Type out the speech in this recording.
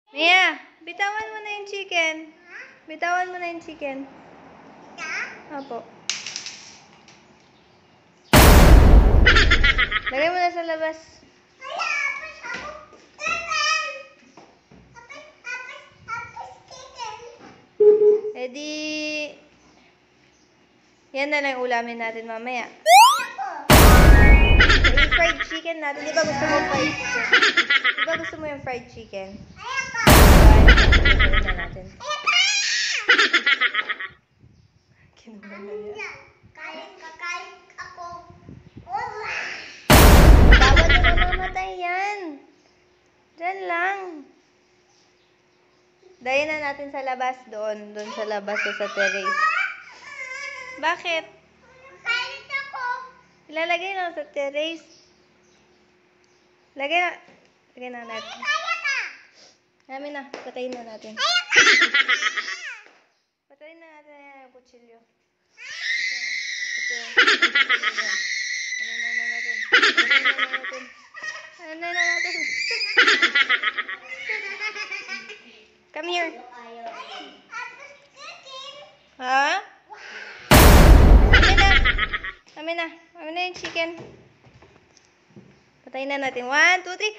Mia, bitawan mo na yung chicken. Bitawan mo na yung chicken. Opo. Lagay mo na sa labas. Eh di... Yan na lang ulamin natin mamaya. Yung fried chicken natin. Di ba gusto mo fried chicken? Di ba gusto mo yung fried chicken? Ayoko! Natin. Kinuha na niya. Kakain ako. Bawal na mamamatay yan. Diyan lang. Dayan na natin sa labas doon. Doon sa labas o sa terrace. Bakit? Kakain ako. Ilalagay lang sa terrace. Lagay na. Lagay na natin. Kaya ka. Namin na. Patayin na natin. Patayin na natin yung kutsilyo. Ano na natin? Ano na natin? Come here. Ha? Amin na. Amin na yung chicken. Patayin na natin. 1, 2, 3.